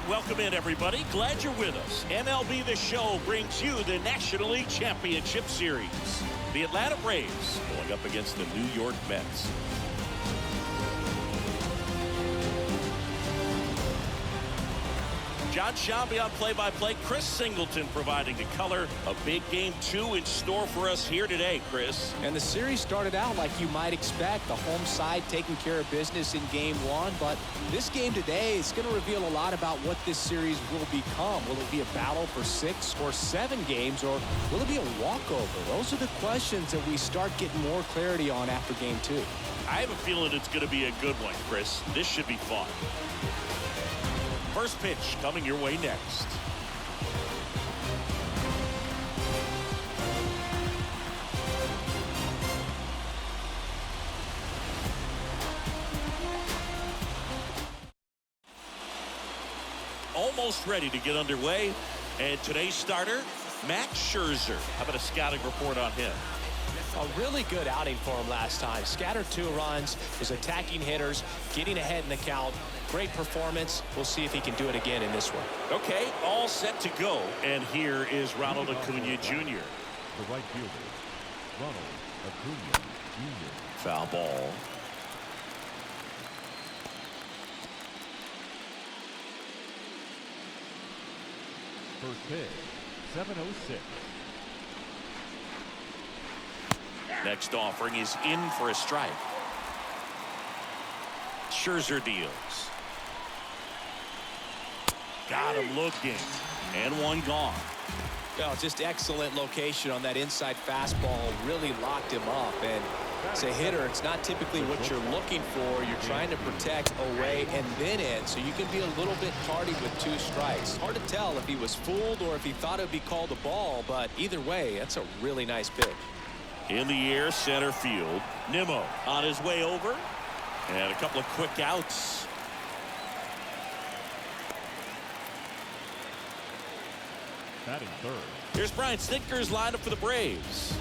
welcome in, everybody. Glad you're with us. MLB The Show brings you the National League Championship Series. The Atlanta Braves going up against the New York Mets. John Shambi on play-by-play. Chris Singleton providing the color. A big game 2 in store for us here today, Chris. And the series started out like you might expect. The home side taking care of business in game 1. But this game today is going to reveal a lot about what this series will become. Will it be a battle for 6 or 7 games, or will it be a walkover? Those are the questions that we start getting more clarity on after game 2. I have a feeling it's going to be a good one, Chris. This should be fun. First pitch coming your way next. Almost ready to get underway. And today's starter, Max Scherzer. How about a scouting report on him? A really good outing for him last time. Scattered 2 runs, was attacking hitters, getting ahead in the count. Great performance. We'll see if he can do it again in this one. Okay, all set to go. And here is Ronald Acuna Jr. The right fielder, Ronald Acuna Jr. Foul ball. First pitch, 7:06. Next offering is in for a strike. Scherzer deals. Got him looking. And one gone. Well, just excellent location on that inside fastball. Really locked him up. And as a hitter, it's not typically what you're looking for. You're trying to protect away and then in, so you can be a little bit tardy with 2 strikes. Hard to tell if he was fooled or if he thought it would be called a ball, but either way, that's a really nice pitch. In the air, center field. Nimmo on his way over. And a couple of quick outs. Batting third. Here's Brian Snitker's lineup for the Braves.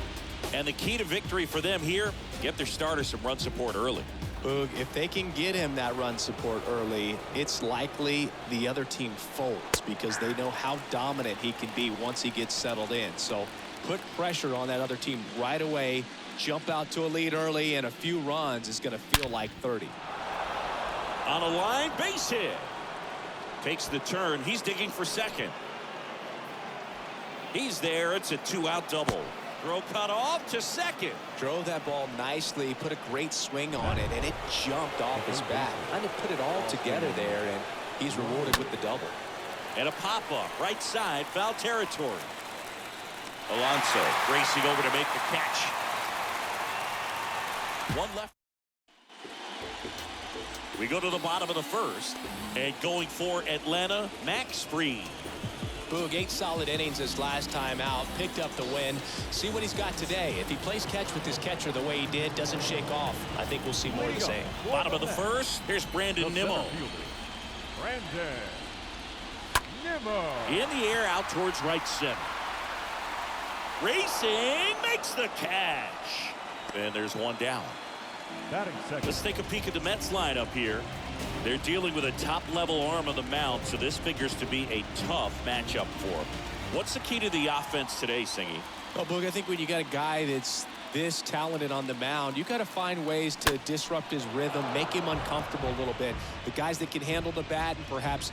And the key to victory for them here, get their starter some run support early. Boog, if they can get him that run support early, it's likely the other team folds because they know how dominant he can be once he gets settled in. So put pressure on that other team right away, jump out to a lead early, and a few runs is going to feel like 30. On a line, base hit. Takes the turn. He's digging for second. He's there. It's a 2-out double. Throw cut off to second. Drove that ball nicely, put a great swing on it, and it jumped off his bat. Kind of put it all together there, and he's rewarded with the double. And a pop-up, right side, foul territory. Alonso racing over to make the catch. One left. We go to the bottom of the first, and going for Atlanta, Max Fried. Boog, 8 solid innings his last time out, picked up the win. See what he's got today. If he plays catch with his catcher the way he did, doesn't shake off, I think we'll see more of the same. Bottom of the first, here's Brandon Nimmo. Brandon Nimmo. In the air, out towards right center. Racing, makes the catch. And there's one down. Batting second. Let's take a peek at the Mets lineup here. They're dealing with a top-level arm on the mound, so this figures to be a tough matchup for them. What's the key to the offense today, Singy? Well, Boog, I think when you got a guy that's this talented on the mound, you got to find ways to disrupt his rhythm, make him uncomfortable a little bit. The guys that can handle the bat and perhaps,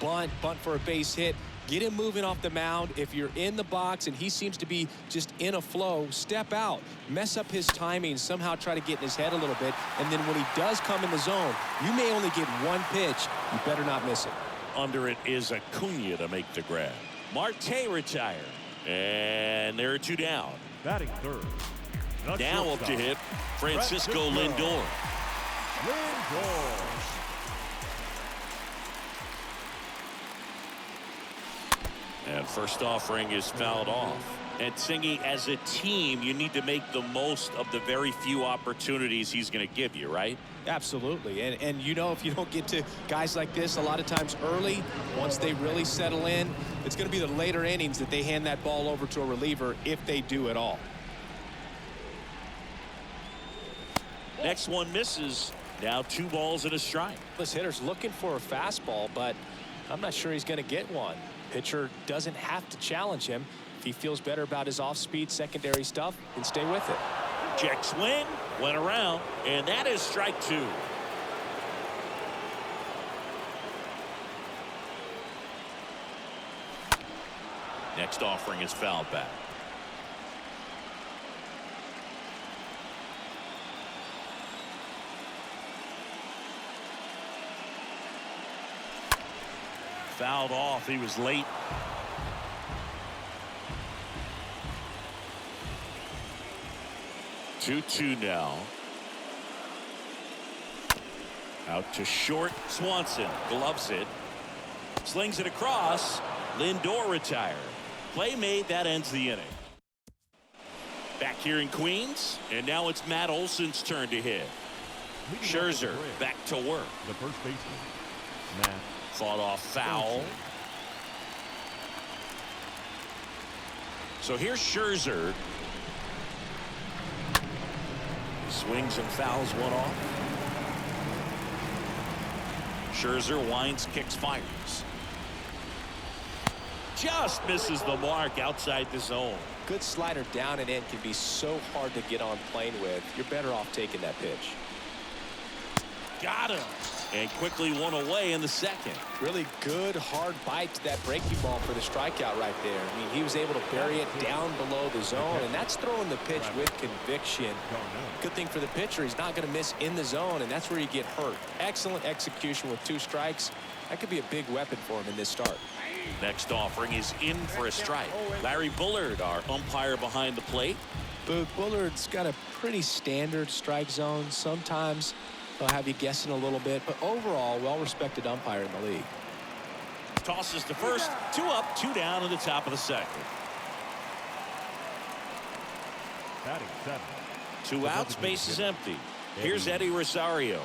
bunt for a base hit, get him moving off the mound. If you're in the box and he seems to be just in a flow, step out, mess up his timing, somehow try to get in his head a little bit. And then when he does come in the zone, you may only get one pitch. You better not miss it. Under it is Acuna to make the grab. Marte retired. And there are 2 down. Batting third. Now up to hit, Francisco Lindor. And first offering is fouled off. And Singy, as a team, you need to make the most of the very few opportunities he's going to give you, right? Absolutely. And if you don't get to guys like this a lot of times early, once they really settle in, it's going to be the later innings that they hand that ball over to a reliever if they do at all. Next one misses. Now 2 balls and a strike. This hitter's looking for a fastball, but I'm not sure he's going to get one. Pitcher doesn't have to challenge him. If he feels better about his off-speed secondary stuff, then stay with it. Check swing, went around, and that is strike 2. Next offering is fouled back. Fouled off. He was late. Two now. Out to short. Swanson gloves it. Slings it across. Lindor retired. Play made. That ends the inning. Back here in Queens. And now it's Matt Olson's turn to hit. Scherzer back to work. The first baseman, Matt. Fought off foul. So here's Scherzer. Swings and fouls one off. Scherzer winds, kicks, fires. Just misses the mark outside the zone. Good slider down and in can be so hard to get on plane with. You're better off taking that pitch. Got him. And quickly one away in the second. Really good hard bite to that breaking ball for the strikeout right there. I mean, he was able to bury it down below the zone, and that's throwing the pitch with conviction. Good thing for the pitcher, he's not going to miss in the zone, and that's where you get hurt. Excellent execution with 2 strikes. That could be a big weapon for him in this start. Next offering is in for a strike. Larry Bullard, our umpire behind the plate. But Bullard's got a pretty standard strike zone. Sometimes they'll have you guessing a little bit, but overall, well-respected umpire in the league. Tosses to first. 2 up, 2 down in the top of the second. Batting 7. 2 outs, base is empty. Here's Eddie Rosario.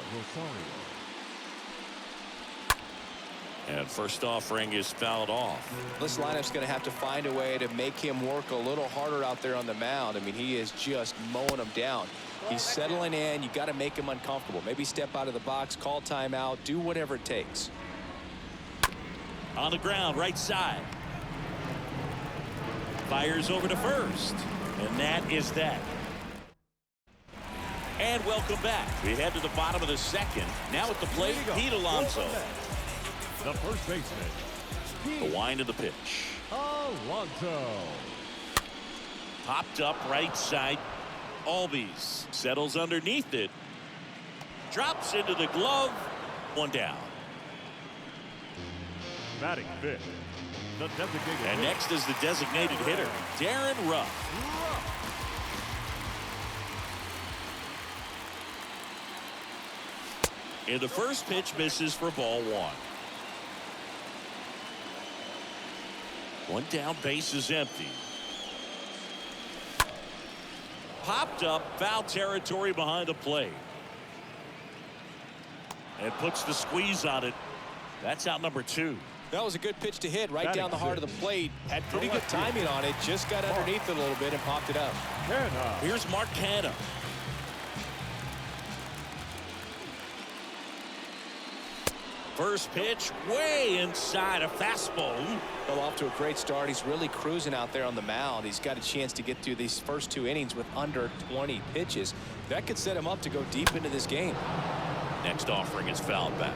And first offering is fouled off. This lineup's going to have to find a way to make him work a little harder out there on the mound. I mean, he is just mowing them down. He's settling in. You got to make him uncomfortable. Maybe step out of the box, call timeout, do whatever it takes. On the ground, right side. Fires over to first. And that is that. And welcome back. We head to the bottom of the second. Now at the plate, Pete Alonso. The first baseman, The wind of the pitch. Alonso. Popped up right side. Albies settles underneath it. Drops into the glove. 1 down. Batting 5th, the designated And hitter. next is the designated hitter, Darren Ruff. And the first pitch misses for ball 1. 1 down, base is empty. Popped up, foul territory behind the plate. And puts the squeeze on it. That's out number 2. That was a good pitch to hit right Batting down the heart of the plate. Had pretty good timing on it. Just got underneath it a little bit and popped it up. Here's Mark Canha. First pitch way inside a fastball. Well, off to a great start. He's really cruising out there on the mound. He's got a chance to get through these first 2 innings with under 20 pitches. That could set him up to go deep into this game. Next offering is fouled back.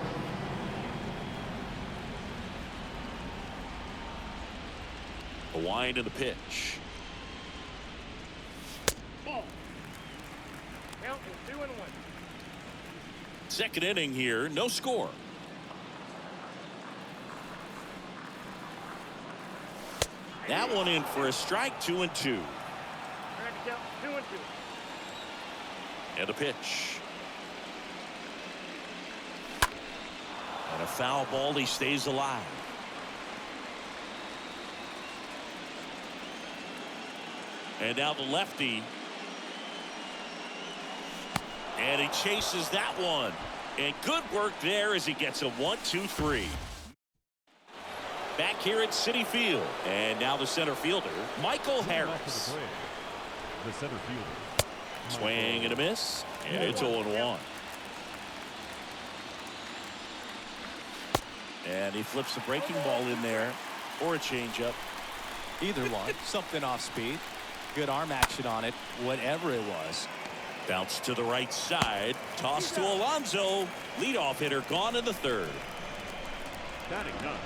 A wind in the pitch. Ball. Count is 2-1. Second inning here, no score. That one in for a strike, 2-2. Count 2-2. And a pitch. And a foul ball, he stays alive. And now the lefty. And he chases that one. And good work there as he gets a 1-2-3. Back here at Citi Field. And now the center fielder, Michael Harris. The center fielder. Swing and a miss. And it's 0-1. And he flips the breaking ball in there or a changeup. Either one. Something off speed. Good arm action on it, whatever it was. Bounce to the right side. Toss to Alonso. Leadoff hitter gone in the third. Batting none.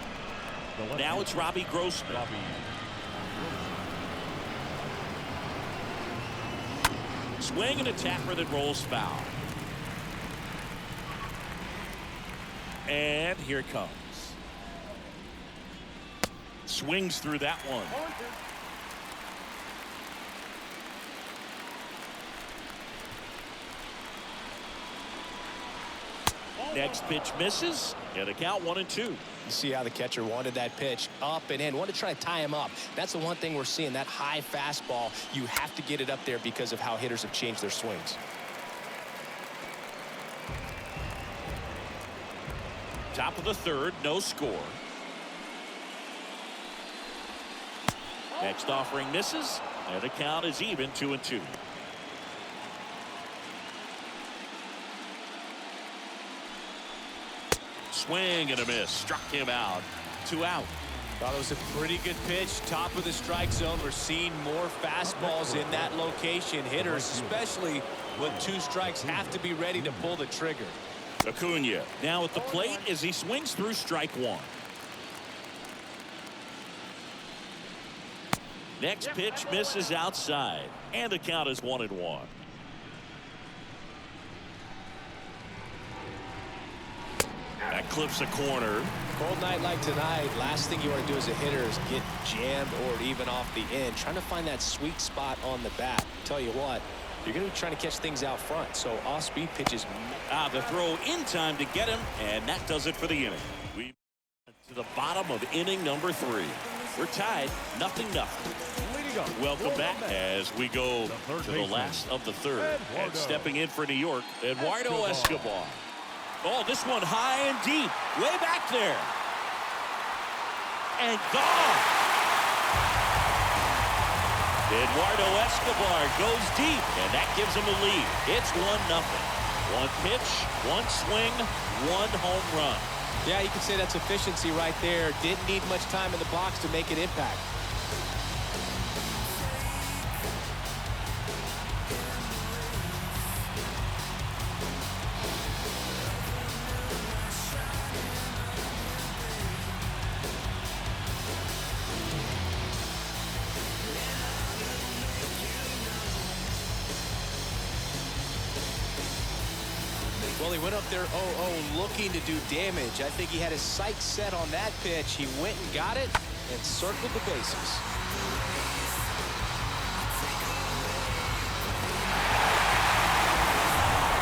The left Now fielder, it's Robbie Grossman. Swing and a tapper that rolls foul. And here it comes. Swings through that one. Next pitch misses, and a count 1-2. You see how the catcher wanted that pitch up and in, wanted to try to tie him up. That's the one thing we're seeing, that high fastball. You have to get it up there because of how hitters have changed their swings. Top of the third, no score. Next offering misses, and the count is even 2-2. Swing and a miss, struck him out. 2 out. Thought it was a pretty good pitch. Top of the strike zone. We're seeing more fastballs in that location. Hitters, especially with 2 strikes, have to be ready to pull the trigger. Acuna now at the plate as he swings through strike 1. Next pitch misses outside, and the count is 1-1. That clips a corner. Cold night like tonight, last thing you want to do as a hitter is get jammed or even off the end. Trying to find that sweet spot on the bat. Tell you what, you're going to be trying to catch things out front. So off-speed pitches. The throw in time to get him, and that does it for the inning. We to the bottom of inning number 3. We're tied, 0-0. Welcome back as we go to the last of the third. And stepping in for New York, Eduardo Escobar. Oh, this one high and deep, way back there. And gone. Eduardo Escobar goes deep, and that gives him a lead. It's 1-0. 1 pitch, 1 swing, 1 home run. Yeah, you can say that's efficiency right there. Didn't need much time in the box to make an impact. Well, he went up there 0-0 looking to do damage. I think he had his sights set on that pitch. He went and got it and circled the bases.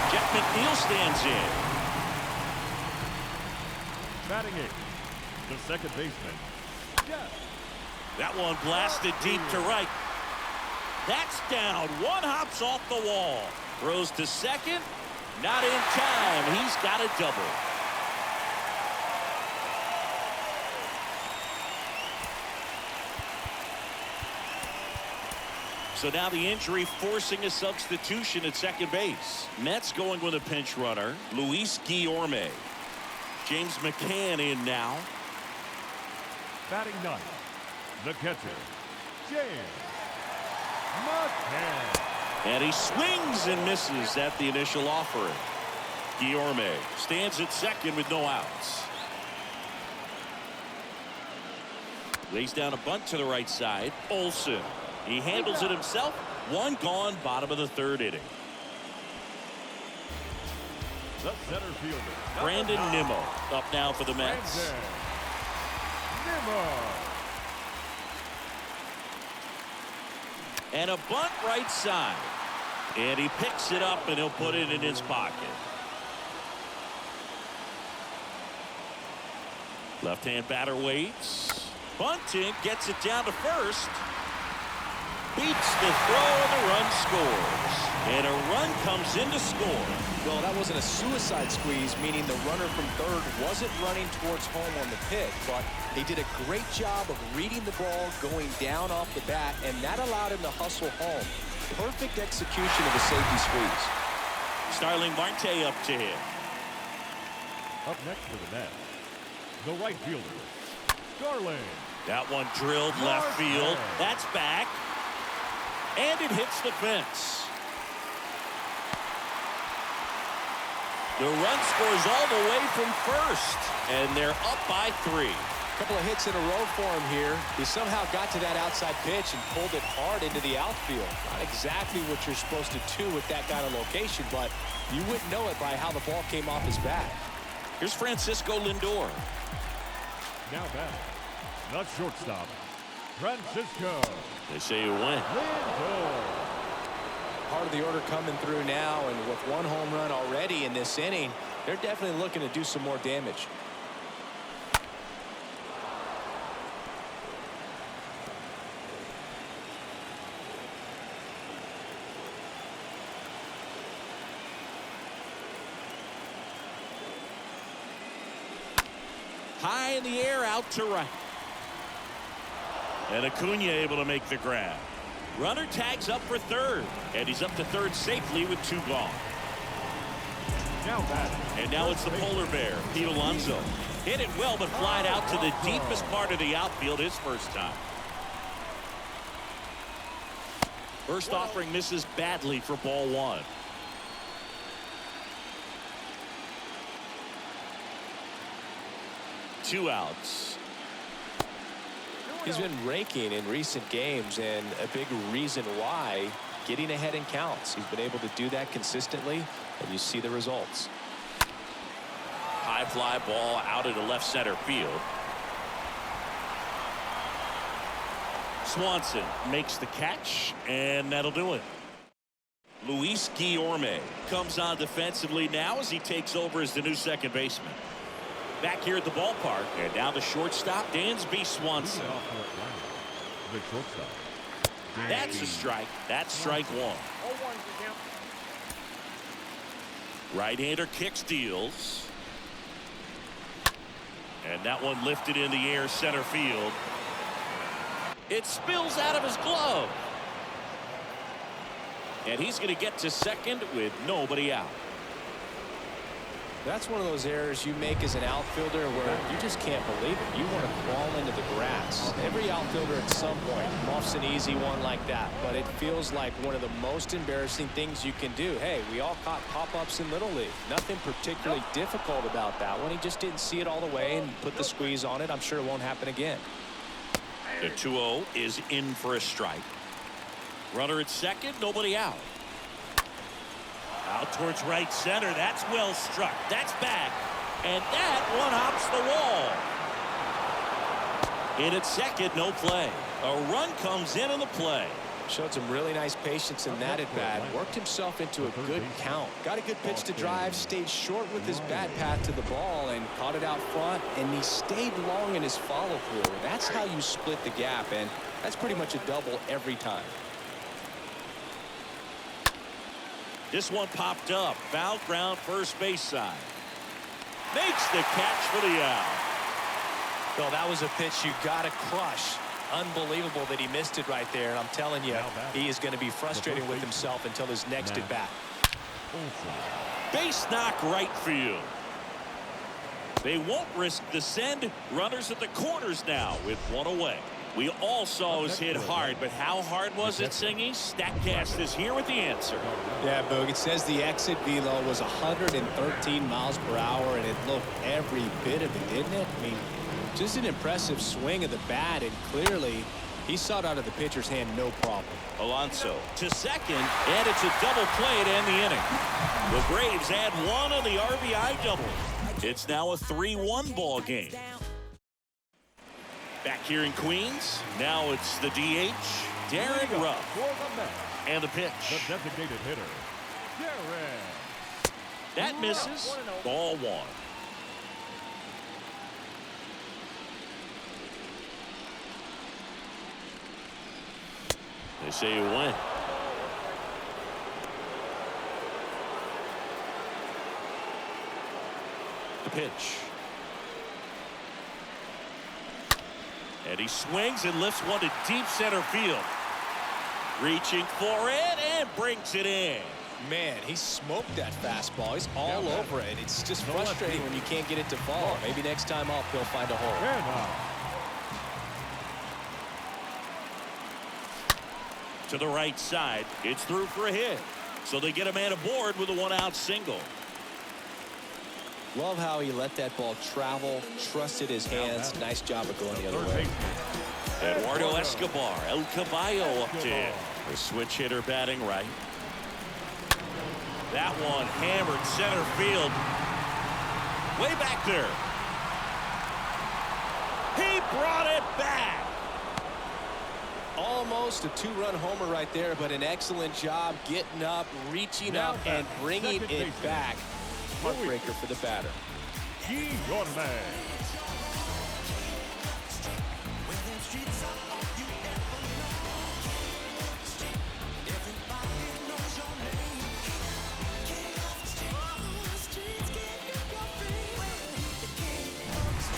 Jeff McNeil stands in. Batting 8, the second baseman. Yes. That one blasted deep to right. That's down. One hops off the wall. Throws to second. Not in time. He's got a double. So now the injury forcing a substitution at second base. Mets going with a pinch runner, Luis Guillorme. James McCann in now. Batting 9, the catcher, James McCann. And he swings and misses at the initial offering. Guillorme stands at second with no outs. Lays down a bunt to the right side. Olsen. He handles it himself. 1 gone, bottom of the 3rd inning. The center fielder, Brandon Nimmo up now for the Mets. Nimmo. And a bunt right side. And he picks it up and he'll put it in his pocket. Left-hand batter waits. Bunting gets it down to first. Beats the throw and the run scores. And a run comes in to score. Well, that wasn't a suicide squeeze, meaning the runner from third wasn't running towards home on the pitch, but he did a great job of reading the ball, going down off the bat, and that allowed him to hustle home. Perfect execution of a safety squeeze. Starling Marte up to him. Up next for the Mets, The right fielder, Garland. That one drilled left field. That's back. And it hits the fence. The run scores all the way from first. And they're up by 3. A couple of hits in a row for him here. He somehow got to that outside pitch and pulled it hard into the outfield. Not exactly what you're supposed to do with that kind of location, but you wouldn't know it by how the ball came off his bat. Here's Francisco Lindor. Now batting, the shortstop, Francisco. They say you win. Lindor. Part of the order coming through now, and with 1 home run already in this inning, they're definitely looking to do some more damage. High in the air, out to right. And Acuna able to make the grab. Runner tags up for third. And he's up to third safely with 2 gone. Now batting. And now it's the polar bear, Pete Alonso. Hit it well, but flied out to the deepest part of the outfield his first time. First offering misses badly for ball 1. Two outs. He's been raking in recent games, and a big reason why, getting ahead in counts. He's been able to do that consistently, and you see the results. High fly ball out into left center field. Swanson makes the catch, and that'll do it. Luis Guillorme comes on defensively now as he takes over as the new second baseman. Back here at the ballpark, and now the shortstop, Dansby Swanson. The shortstop. That's a strike. That's strike 1. 0-1 to count. Right-hander kick steals. And that one lifted in the air center field. It spills out of his glove. And he's going to get to second with nobody out. That's one of those errors you make as an outfielder where you just can't believe it. You want to crawl into the grass. Every outfielder at some point muffs an easy one like that, but it feels like one of the most embarrassing things you can do. Hey, we all caught pop-ups in Little League. Nothing particularly difficult about that one. He just didn't see it all the way and put the squeeze on it. I'm sure it won't happen again. The 2-0 is in for a strike. Runner at second, nobody out. Out towards right center. That's well struck. That's back. And that one hops the wall. In at second, no play. A run comes in on the play. Showed some really nice patience in that at bat. Worked himself into a good count. Got a good pitch to drive. Stayed short with his bat path to the ball and caught it out front. And he stayed long in his follow through. That's how you split the gap. And that's pretty much a double every time. This one popped up. Foul ground first base side. Makes the catch for the out. Well, that was a pitch you got to crush. Unbelievable that he missed it right there. And I'm telling you, he is going to be frustrated with himself until his next at bat. Base knock right field. They won't risk the send. Runners at the corners now with 1 away. We all saw it was hit hard, but how hard was it, Singy? Statcast is here with the answer. Yeah, Boog, it says the exit velo was 113 miles per hour, and it looked every bit of it, didn't it? I mean, just an impressive swing of the bat, and clearly he saw it out of the pitcher's hand no problem. Alonso to second, and it's a double play to end the inning. The Braves add 1 on the RBI double. It's now a 3-1 ball game. Back here in Queens, now it's the DH, Darren Ruff. And the pitch. The designated hitter, Darren. That misses. Ball 1. They say you win. The pitch. And he swings and lifts one to deep center field. Reaching for it and brings it in. Man, he smoked that fastball. He's all over it. It's just frustrating when you can't get it to fall. Maybe next time up, he'll find a hole. To the right side. It's through for a hit. So they get a man aboard with a one-out single. Love how he let that ball travel, trusted his hands. Nice job of going the other way. Eduardo Escobar, El Caballo up to him. The switch hitter batting right. That one hammered center field. Way back there. He brought it back. Almost a two-run homer right there, but an excellent job getting up, reaching up, and bringing it back. Heartbreaker for the batter.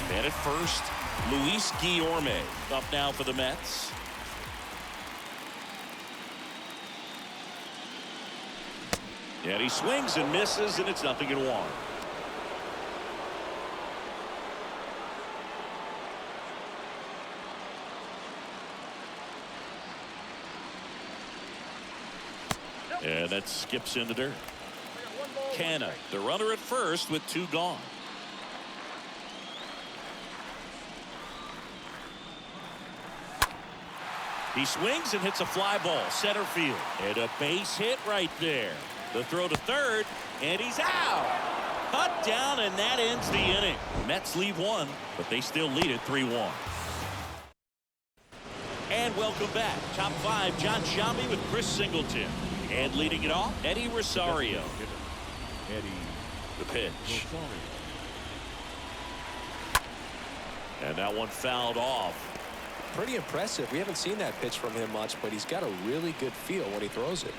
And at first, Luis Guillorme up now for the Mets. And he swings and misses, and it's 0-1. And that skips in the dirt. Canna, the runner at first with 2 gone. He swings and hits a fly ball center field. And a base hit right there. The throw to third, and he's out. Cut down, and that ends the inning. Mets leave 1, but they still lead it 3-1. And welcome back. Top 5, John Shambi with Chris Singleton. And leading it off, Eddie Rosario. The pitch. And that one fouled off. Pretty impressive. We haven't seen that pitch from him much, but he's got a really good feel when he throws it.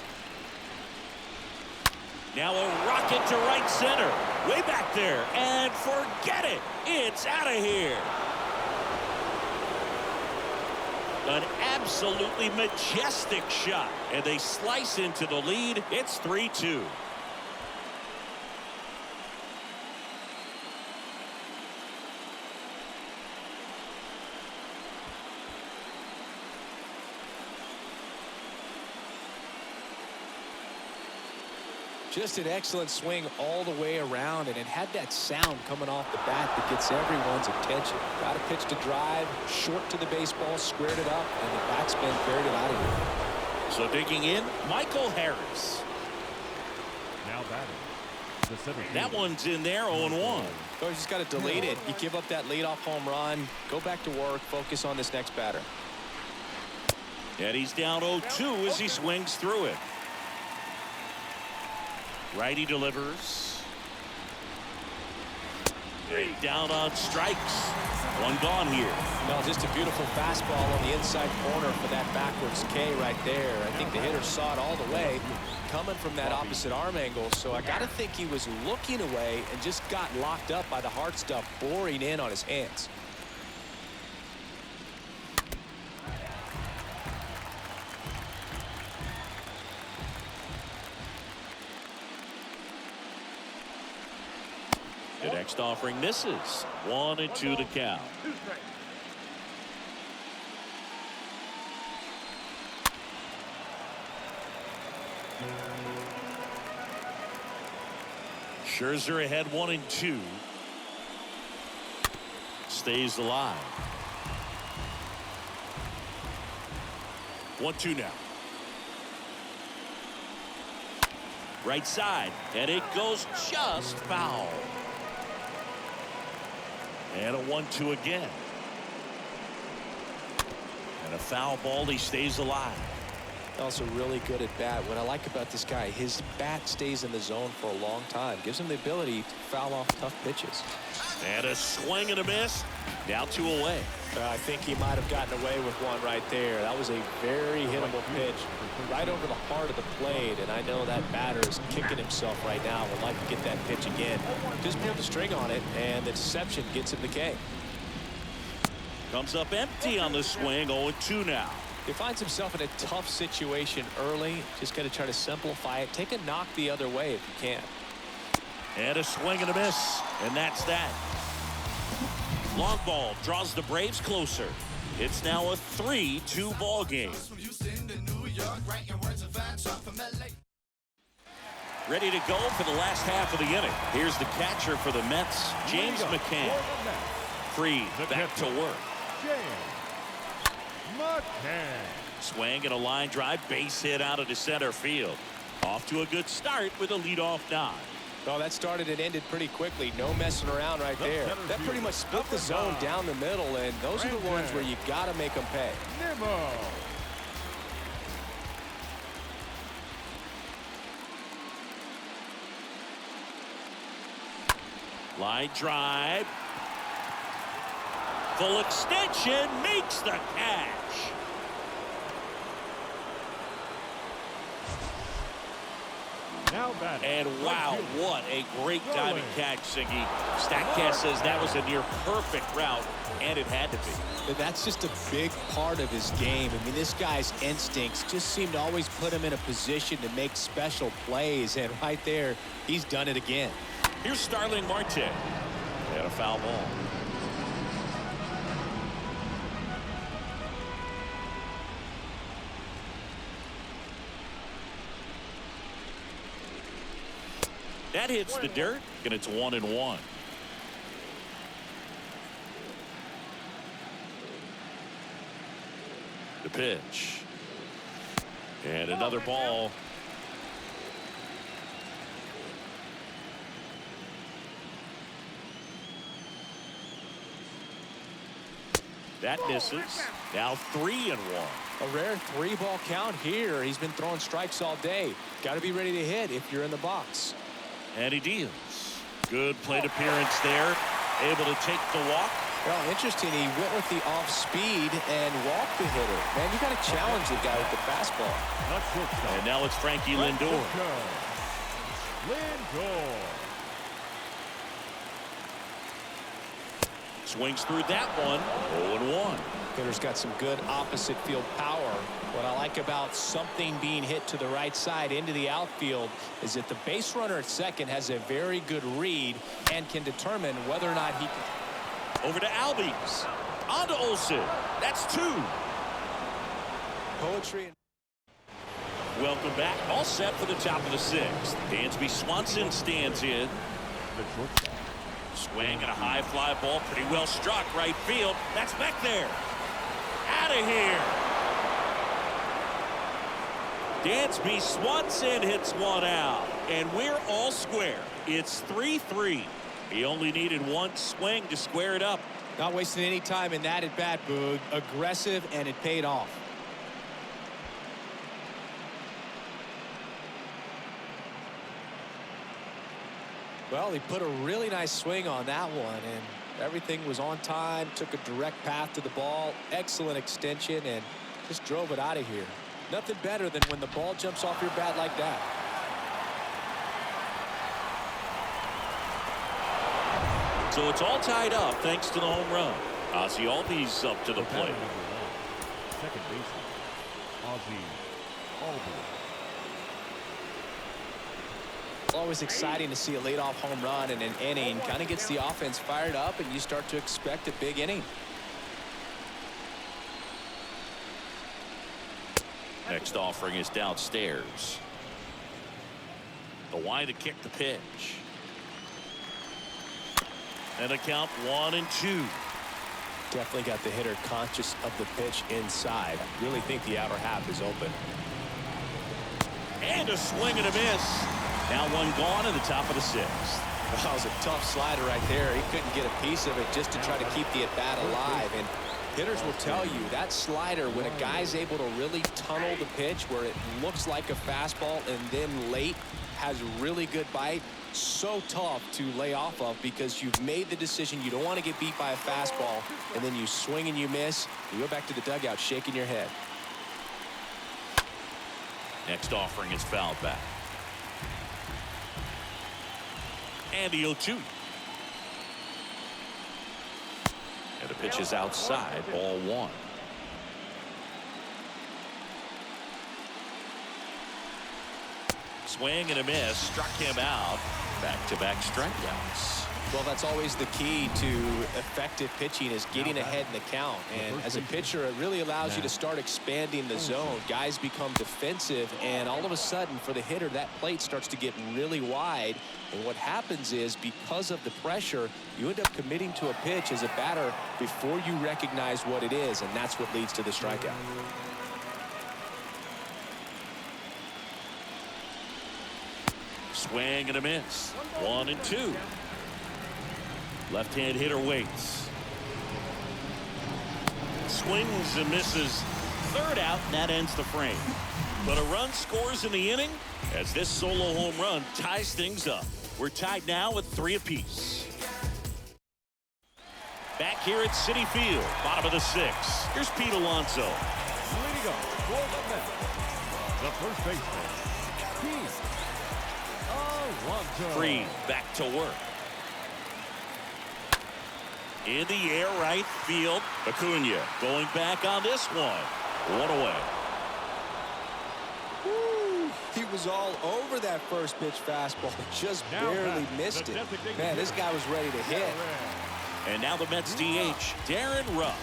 Now a rocket to right center. Way back there. And forget it. It's out of here. An absolutely majestic shot. And they slice into the lead. It's 3-2. Just an excellent swing all the way around, and it had that sound coming off the bat that gets everyone's attention. Got a pitch to drive, short to the baseball, squared it up, and the batsman carried it out of here. So digging in, Michael Harris. Now batting. That one's in there, 0-1. Oh, you just got to delete it. You give up that leadoff home run, go back to work, focus on this next batter. And he's down 0-2 as he swings through it. Righty delivers. Down on strikes. 1 gone here. Well, just a beautiful fastball on the inside corner for that backwards K right there. I think the hitter saw it all the way coming from that opposite arm angle. So I got to think he was looking away and just got locked up by the hard stuff boring in on his hands. The next offering misses. 1-2 to count. Scherzer ahead 1-2. Stays alive. 1-2 now. Right side, and it goes just foul. And a 1-2 again. And a foul ball. He stays alive. Also really good at bat. What I like about this guy, his bat stays in the zone for a long time. Gives him the ability to foul off tough pitches. And a swing and a miss. Now 2 away. I think he might have gotten away with one right there. That was a very hittable pitch right over the heart of the plate. And I know that batter is kicking himself right now. Would like to get that pitch again. Just pulled the string on it, and the deception gets him the K. Comes up empty on the swing. 0-2 now. He finds himself in a tough situation early. Just got to try to simplify it. Take a knock the other way if you can. And a swing and a miss. And that's that. Long ball draws the Braves closer. It's now a 3-2 ball game. Ready to go for the last half of the inning. Here's the catcher for the Mets, James McCann. Free, back to work. James McCann. Swing and a line drive, base hit out into center field. Off to a good start with a leadoff nod. Oh, that started and ended pretty quickly. No messing around right there. That pretty much split the zone down the middle, and those are the ones where you got to make them pay. Nimmo. Line drive. Full extension makes the catch. Now batting. And wow, what a great diving catch, Siggy. Statcast says that was a near perfect route, and it had to be. That's just a big part of his game. I mean, this guy's instincts just seem to always put him in a position to make special plays, and right there, he's done it again. Here's Starling Marte. And a foul ball. That hits the dirt, and it's 1-1. The pitch. And another ball. That misses. Now 3-1. A rare 3-ball count here. He's been throwing strikes all day. Got to be ready to hit if you're in the box. And he deals. Good plate appearance there. Able to take the walk. Well, interesting. He went with the off speed and walked the hitter. Man, you got to challenge the guy with the fastball. And now it's Frankie Lindor. Lindor. Swings through that one. 0-1. Hitter's got some good opposite field power. What I like about something being hit to the right side into the outfield is that the base runner at second has a very good read and can determine whether or not he can. Over to Albies. On to Olsen. That's 2. Poetry. Welcome back. All set for the top of the 6th. Dansby Swanson stands in. The shortstop. Swing and a high fly ball. Pretty well struck right field. That's back there. Out of here. Dansby Swanson hits one out. And we're all square. It's 3-3. He only needed one swing to square it up. Not wasting any time in that at bat, Boog. Aggressive, and it paid off. Well, he put a really nice swing on that one, and everything was on time. Took a direct path to the ball. Excellent extension, and just drove it out of here. Nothing better than when the ball jumps off your bat like that. So it's all tied up thanks to the home run. Ozzie Albies up to the plate. Second baseman, Ozzie Albies. It's always exciting to see a leadoff home run in an inning. Kind of gets the offense fired up, and you start to expect a big inning. Next offering is downstairs. The wide to kick the pitch. And a count 1-2. Definitely got the hitter conscious of the pitch inside. Really think the outer half is open. And a swing and a miss. Now one gone in the top of the 6th. That was a tough slider right there. He couldn't get a piece of it just to try to keep the at-bat alive. And hitters will tell you that slider, when a guy's able to really tunnel the pitch where it looks like a fastball and then late has really good bite, so tough to lay off of because you've made the decision you don't want to get beat by a fastball, and then you swing and you miss. You go back to the dugout shaking your head. Next offering is fouled back. And the 0-2. And the pitch is outside, ball 1. swing and a miss. Struck him out. Back-to-back strikeouts. Well, that's always the key to effective pitching is getting ahead in the count. And as a pitcher, it really allows you to start expanding the zone. Guys become defensive, and all of a sudden, for the hitter, that plate starts to get really wide. And what happens is, because of the pressure, you end up committing to a pitch as a batter before you recognize what it is, and that's what leads to the strikeout. Swing and a miss. 1-2. Left-hand hitter waits. Swings and misses. Third out, and that ends the frame. But a run scores in the inning as this solo home run ties things up. We're tied now with 3 apiece. Back here at Citi Field, bottom of the 6th. Here's Pete Alonso. Leading up for the Mets, the first baseman, Pete Alonso. Free, back to work. In the air, right field. Acuna going back on this one. One away. Woo. He was all over that first pitch fastball. Just barely missed it. Man, this guy was ready to hit. And now the Mets DH, Darren Ruff.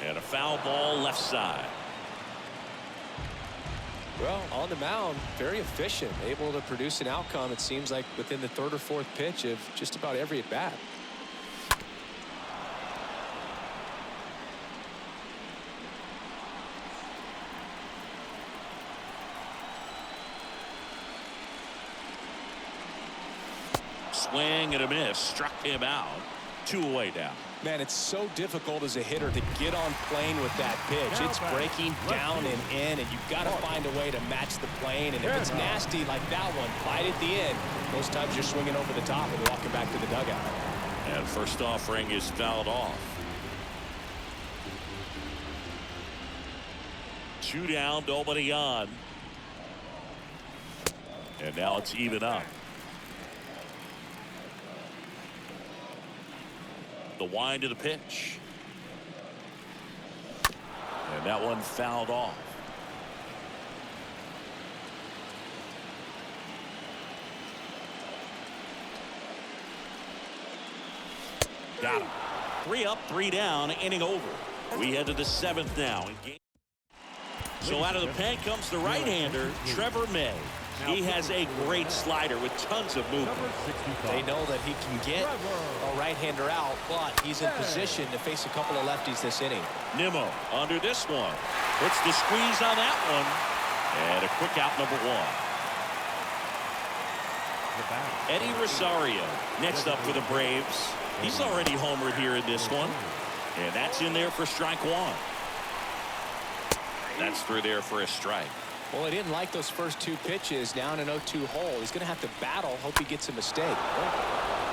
And a foul ball left side. Well, on the mound, very efficient, able to produce an outcome, it seems like, within the 3rd or 4th pitch of just about every at-bat. Swing and a miss. Struck him out. 2 away now. Man, it's so difficult as a hitter to get on plane with that pitch. It's breaking down and in, and you've got to find a way to match the plane. And if it's nasty like that one, right at the end, most times you're swinging over the top and walking back to the dugout. And first offering is fouled off. 2 down, nobody on. And now it's even up. The wind of the pitch. And that one fouled off. Got him. 3 up, 3 down, inning over. We head to the 7th now. So out of the pen comes the right-hander, Trevor May. He has a great slider with tons of movement. They know that he can get a right-hander out, but he's in position to face a couple of lefties this inning. Nimmo under this one. Puts the squeeze on that one. And a quick out, number 1. Eddie Rosario next up for the Braves. He's already homered here in this one. And that's in there for strike 1. That's through there for a strike. Well, he didn't like those first 2 pitches. Now in an 0-2 hole. He's going to have to battle. Hope he gets a mistake.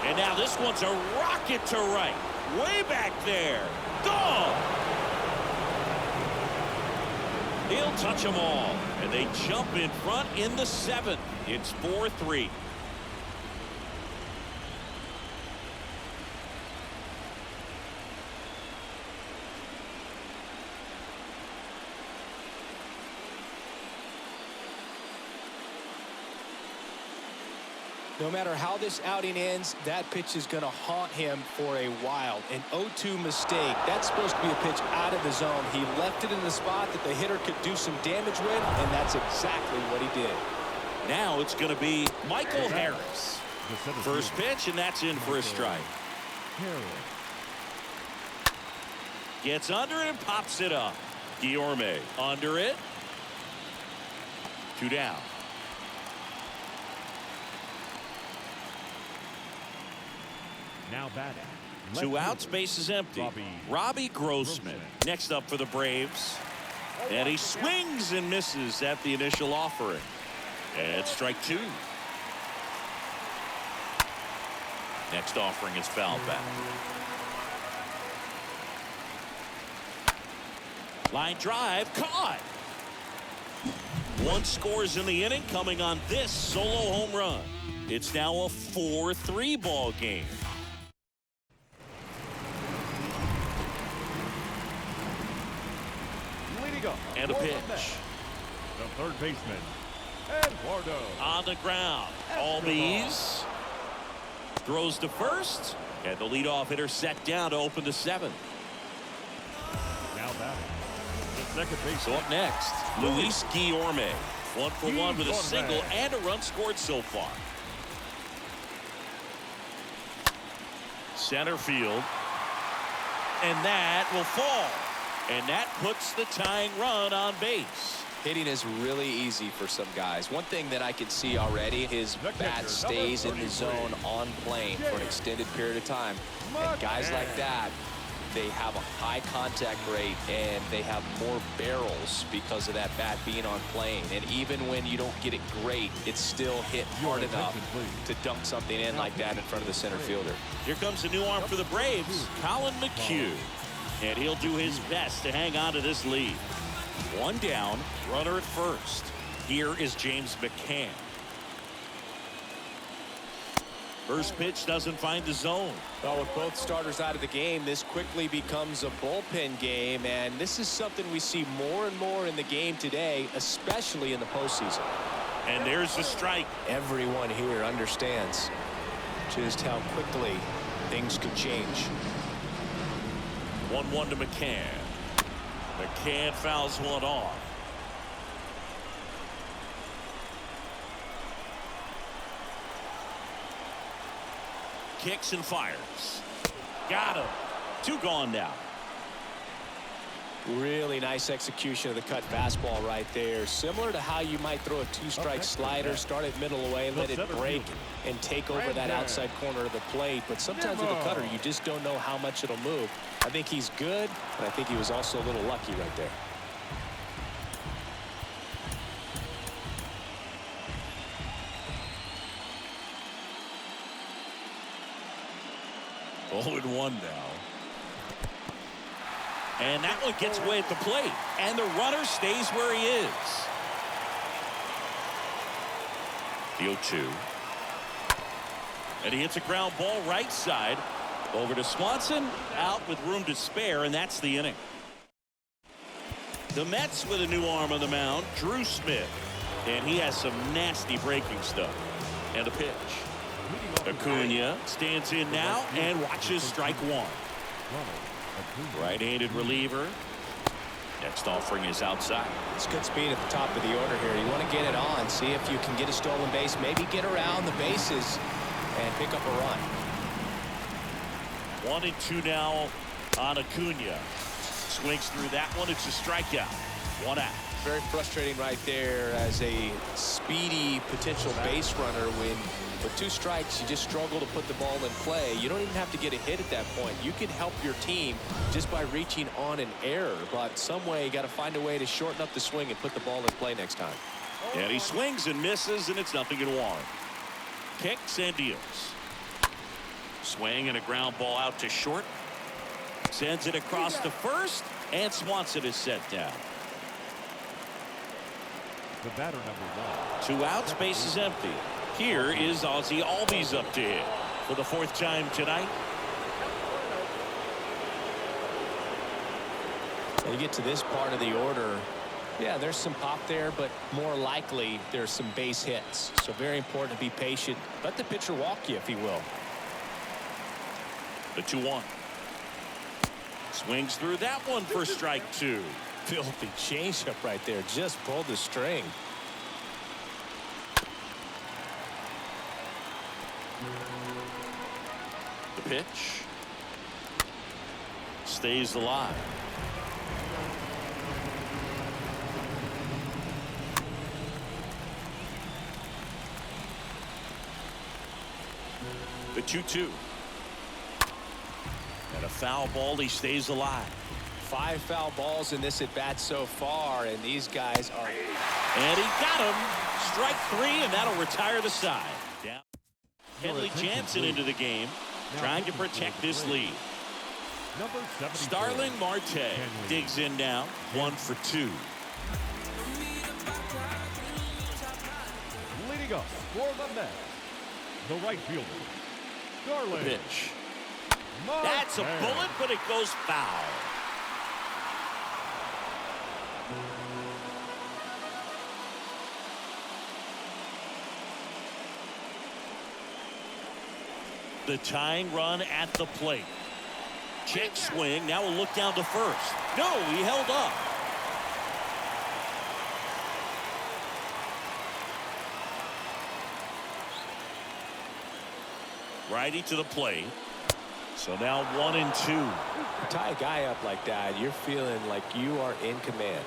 And now this one's a rocket to right. Way back there. Gone. He'll touch them all. And they jump in front in the 7th. It's 4-3. No matter how this outing ends, that pitch is going to haunt him for a while. An 0-2 mistake. That's supposed to be a pitch out of the zone. He left it in the spot that the hitter could do some damage with, and that's exactly what he did. Now it's going to be Michael Harris. First pitch, and that's in for a strike. Gets under it and pops it up. Guillorme under it. 2 down. Now batting. 2 outs, base is empty. Robbie Grossman next up for the Braves. And he swings and misses at the initial offering. And strike 2. Next offering is fouled back. Line drive, caught. 1 scores in the inning coming on this solo home run. It's now a 4-3 ball game. Leading up And a for the pitch. Mets, the third baseman, Eduardo. On the ground. Albies throws to first. And the leadoff hitter set down to open the seventh. Now batting, the second baseman. So up next, Luis Guillorme. 1 for 1 with a Guillorme. single and a run scored so far. Center field. And that will fall. And that puts the tying run on base. Hitting is really easy for some guys. One thing that I can see already, his The catcher, bat stays in the 33. zone on plane for an extended period of time. And guys like that, they have a high contact rate and they have more barrels because of that bat being on plane. And even when you don't get it great, it's still hit hard enough to dunk something in like that in front of the center fielder. Here comes a new arm for the Braves, Colin McHugh. And he'll do his best to hang on to this lead. One down, runner at first. Here is James McCann. First pitch doesn't find the zone. Well, with both starters out of the game, this quickly becomes a bullpen game, and this is something we see more and more in the game today, especially in the postseason. And there's the strike. Everyone here understands just how quickly things could change. 1-1 to McCann. McCann fouls one off. Kicks and fires. Got him. 2 gone now. Really nice execution of the cut fastball right there. Similar to how you might throw a 2-strike slider, start it middle away, let it break and take over that outside corner of the plate. But sometimes with a cutter, you just don't know how much it'll move. I think he's good, but I think he was also a little lucky right there. 0-1 now. And that one gets away at the plate. And the runner stays where he is. The 0-2. And he hits a ground ball right side. Over to Swanson. Out with room to spare, and that's the inning. The Mets with a new arm on the mound, Drew Smith. And he has some nasty breaking stuff. And a pitch. Acuna stands in now and watches strike one. Right-handed reliever. Next offering is outside. It's good speed at the top of the order here. You want to get it on, see if you can get a stolen base, maybe get around the bases and pick up a run. 1-2 now on Acuna. Swings through that one. It's a strikeout. 1 out. Very frustrating right there as a speedy potential base runner when with 2 strikes you just struggle to put the ball in play. You don't even have to get a hit at that point. You can help your team just by reaching on an error, but some way you got to find a way to shorten up the swing and put the ball in play next time. And he swings and misses, and it's 0-1. Kicks and deals. Swing and a ground ball out to short. Sends it across to first, and Swanson is set down. The batter number 1. 2 outs, base is empty. Here is Ozzie Albies up to hit for the 4th time tonight. When you get to this part of the order, yeah, there's some pop there, but more likely there's some base hits. So very important to be patient. Let the pitcher walk you if he will. The 2-1. Swings through that one for strike 2. Filthy changeup right there. Just pulled the string. The pitch. Stays alive. The 2-2. And a foul ball. He stays alive. 5 foul balls in this at bat so far, and these guys are. And he got him. Strike 3, and that'll retire the side. Down. Kenley Jansen into the game, trying to protect this lead. Number 74. Starling Marte digs in now, 1 for 2. Leading up for the Mets, the right fielder, Starling. Pitch. That's a bullet, but it goes foul. The tying run at the plate. Check swing. Now we'll look down to first. No, he held up. Righty to the plate. So now 1-2. You tie a guy up like that, you're feeling like you are in command.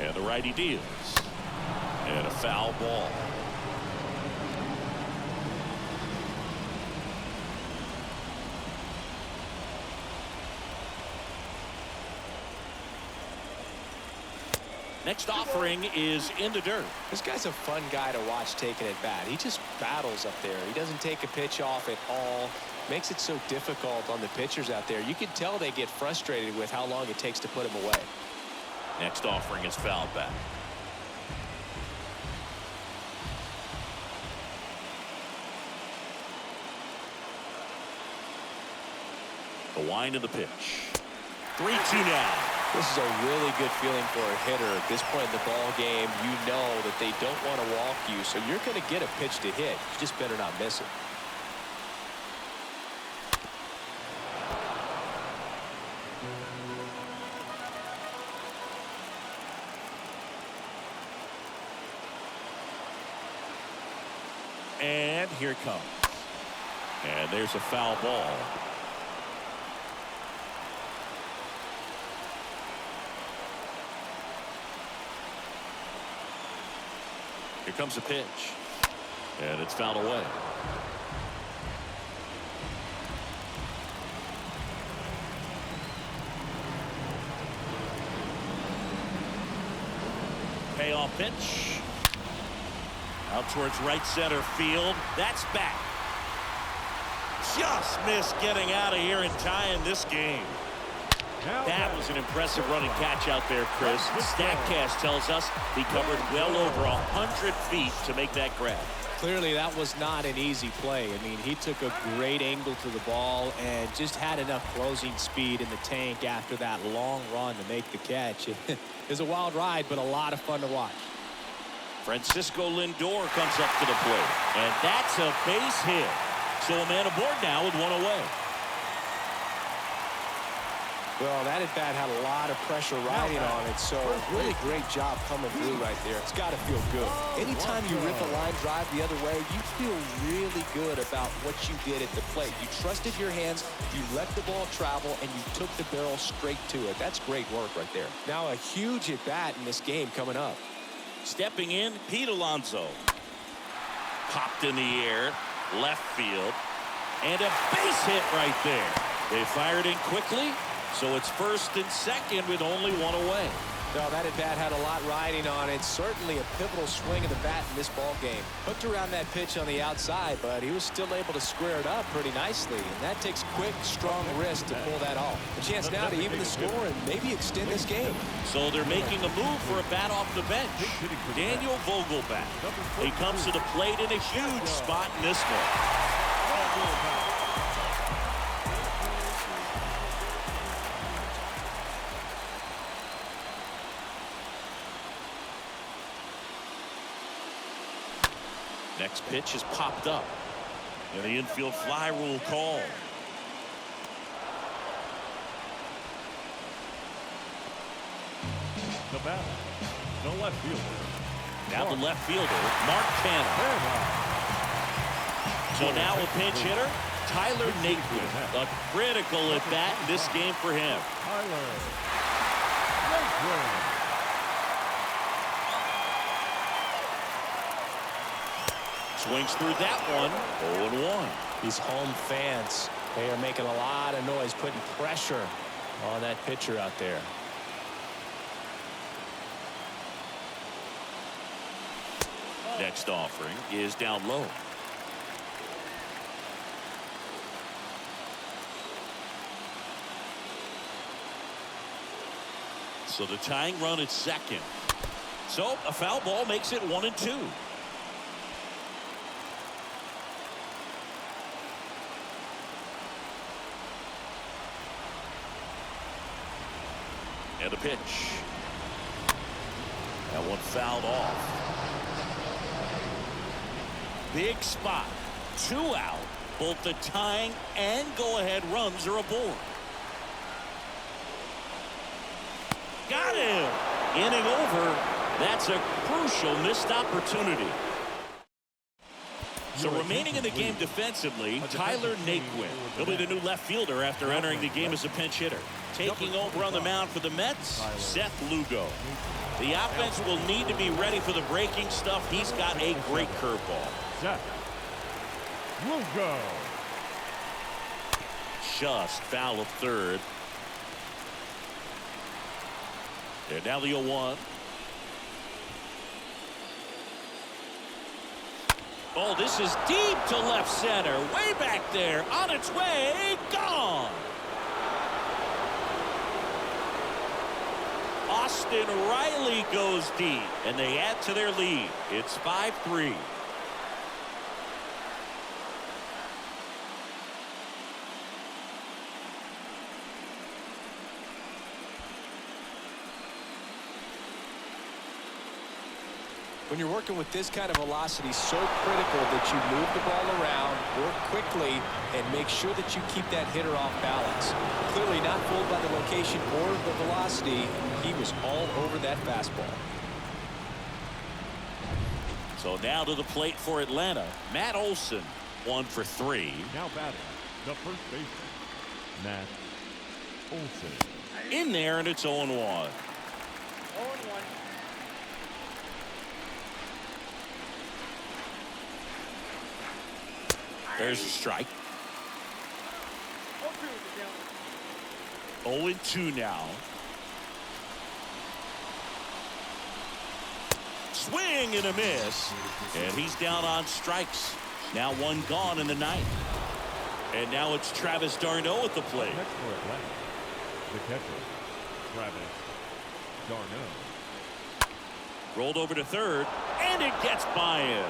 And the righty deals. And a foul ball. Next offering is in the dirt. This guy's a fun guy to watch taking at bat. He just battles up there. He doesn't take a pitch off at all. Makes it so difficult on the pitchers out there. You can tell they get frustrated with how long it takes to put him away. Next offering is fouled back. The wind of the pitch. 3-2 now. This is a really good feeling for a hitter at this point in the ball game. You know that they don't want to walk you, so you're going to get a pitch to hit. You just better not miss it. And here it comes. And there's a foul ball. Here comes the pitch. And it's fouled away. Payoff pitch. Out towards right center field. That's back. Just missed getting out of here and tying this game. That was an impressive running catch out there, Chris. StatCast tells us he covered well over 100 feet to make that grab. Clearly, that was not an easy play. I mean, he took a great angle to the ball and just had enough closing speed in the tank after that long run to make the catch. It was a wild ride, but a lot of fun to watch. Francisco Lindor comes up to the plate, and that's a base hit. So a man aboard now with one away. Well, that at bat had a lot of pressure riding on it, so really great job coming through right there. It's got to feel good. Anytime you rip a line drive the other way, you feel really good about what you did at the plate. You trusted your hands, you let the ball travel, and you took the barrel straight to it. That's great work right there. Now a huge at bat in this game coming up. Stepping in, Pete Alonso. Popped in the air, left field, and a base hit right there. They fired in quickly. So it's first and second with only one away. No, that at bat had a lot riding on it. Certainly a pivotal swing of the bat in this ball game. Hooked around that pitch on the outside, but he was still able to square it up pretty nicely. And that takes quick, strong wrist to pull that off. A chance now to even the score and maybe extend this game. So they're making a move for a bat off the bench. Daniel Vogelback. He comes to the plate in a huge spot in this one. Next pitch is popped up. And the infield fly rule call. The batter, the left fielder. Now the left fielder, Mark Canha. So now a pinch hitter, Tyler Naquin. A critical at bat in this game for him. Tyler Naquin. Swings through that one. 0-1. These home fans, they are making a lot of noise, putting pressure on that pitcher out there. Next offering is down low. So the tying run at second. So a foul ball makes it 1-2. And the pitch. That one fouled off. Big spot. 2 out. Both the tying and go-ahead runs are aboard. Got him. Inning over. That's a crucial missed opportunity. So remaining in the game defensively, Tyler Naquin. He'll be the new left fielder after entering the game as a pinch hitter. Taking over on the mound for the Mets, Seth Lugo. The offense will need to be ready for the breaking stuff. He's got a great curveball. Seth Lugo. Just foul of third. And now the 0-1. Oh, this is deep to left center. Way back there. On its way. Gone. Austin Riley goes deep. And they add to their lead. It's 5-3. When you're working with this kind of velocity, so critical that you move the ball around, work quickly, and make sure that you keep that hitter off balance. Clearly not fooled by the location or the velocity. He was all over that fastball. So now to the plate for Atlanta. Matt Olson, 1 for 3. Now batting, the first baseman, Matt Olson. In there, and it's 0-1. 0-1. There's a strike. 0-2 0-2 now. Swing and a miss. And he's down on strikes. Now 1 gone in the ninth. And now it's Travis d'Arnaud at the plate. Next for Atlanta, the catcher, Travis d'Arnaud. Rolled over to third. And it gets by him.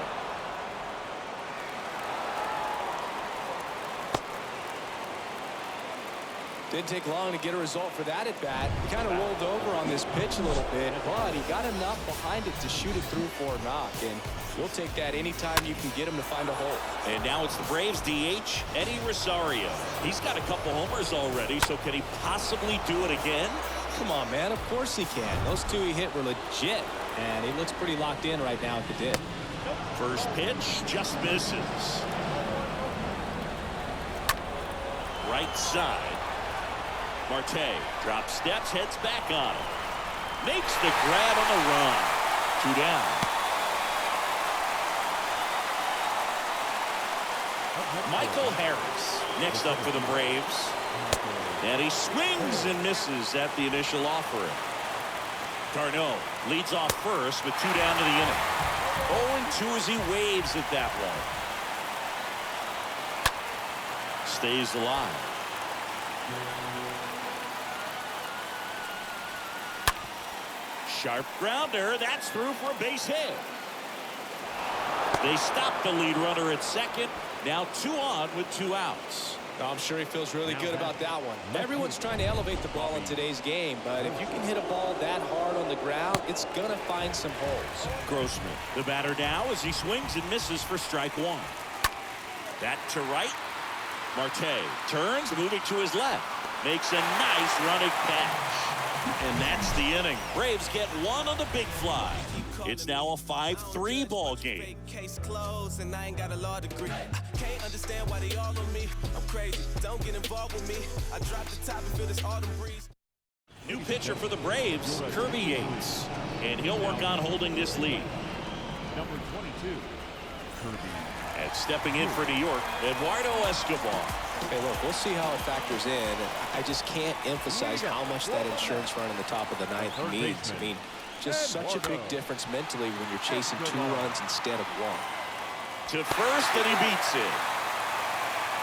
Didn't take long to get a result for that at bat. He kind of rolled over on this pitch a little bit, but he got enough behind it to shoot it through for a knock. And we'll take that anytime you can get him to find a hole. And now it's the Braves DH, Eddie Rosario. He's got a couple homers already, so can he possibly do it again? Come on, man. Of course he can. Those 2 he hit were legit, and he looks pretty locked in right now at the dip. First pitch just misses. Right side. Marte drops steps, heads back on him. Makes the grab on the run. 2 down. Michael Harris next up for the Braves. And he swings and misses at the initial offering. d'Arnaud leads off first with 2 down to the inning. 0-2 as he waves at that one. Stays alive. Sharp grounder. That's through for a base hit. They stop the lead runner at second. Now 2 on with 2 outs. I'm sure he feels really good about that one. Everyone's trying to elevate the ball in today's game, but if you can hit a ball that hard on the ground, it's going to find some holes. Grossman, the batter now as he swings and misses for strike 1. That to right. Marte turns, moving to his left. Makes a nice running catch. And that's the inning. Braves get 1 on the big fly. It's now a 5-3 ball game. Case closed and I ain't got a law degree. Can't understand why they all on me. I'm crazy. Don't get involved with me. I drop the top and feel this autumn breeze. New pitcher for the Braves, Kirby Yates. And he'll work on holding this lead. Number 22, Kirby. And stepping in for New York, Eduardo Escobar. Hey, look, we'll see how it factors in. I just can't emphasize how much that insurance run in the top of the ninth means. I mean, just such a big difference mentally when you're chasing 2 runs instead of 1. To first, and he beats it.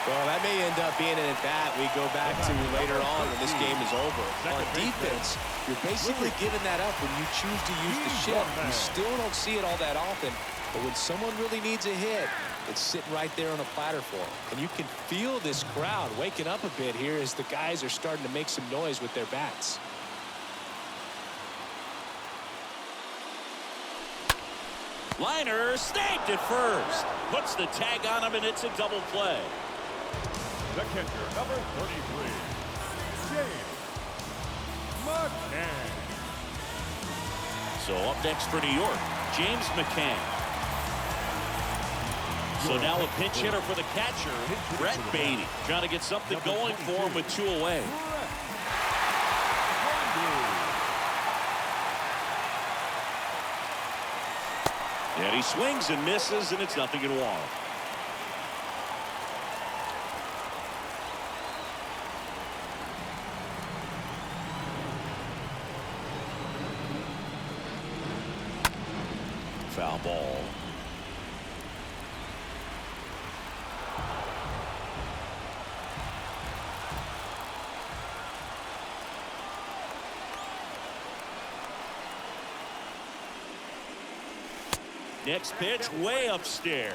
Well, that may end up being an at-bat we go back to later on when this game is over. On defense, you're basically giving that up when you choose to use the shift. You still don't see it all that often, but when someone really needs a hit, it's sitting right there on a platter for him. And you can feel this crowd waking up a bit here as the guys are starting to make some noise with their bats. Liner snagged at first. Puts the tag on him, and it's a double play. The catcher, number 33, James McCann. So up next for New York, James McCann. So now a pinch hitter for the catcher, Brett Beatty. Trying to get something going for him with 2 away. And he swings and misses, and it's 0-1. Foul ball. Next pitch way upstairs.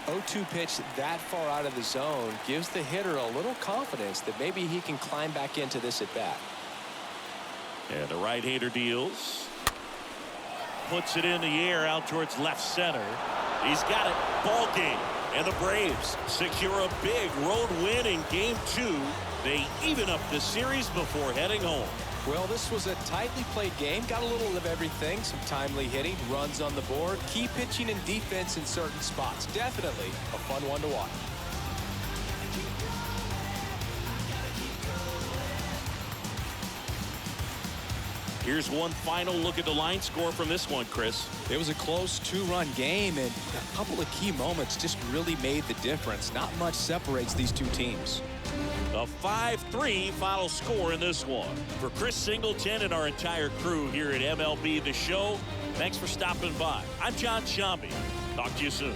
0-2 pitch that far out of the zone gives the hitter a little confidence that maybe he can climb back into this at bat. And the right-hander deals. Puts it in the air out towards left center. He's got it. Ball game. And the Braves secure a big road win in Game 2. They even up the series before heading home. Well, this was a tightly played game. Got a little of everything. Some timely hitting, runs on the board, key pitching and defense in certain spots. Definitely a fun one to watch. Here's one final look at the line score from this one, Chris. It was a close 2-run game, and a couple of key moments just really made the difference. Not much separates these two teams. A 5-3 final score in this one. For Chris Singleton and our entire crew here at MLB The Show, thanks for stopping by. I'm John Shambi. Talk to you soon.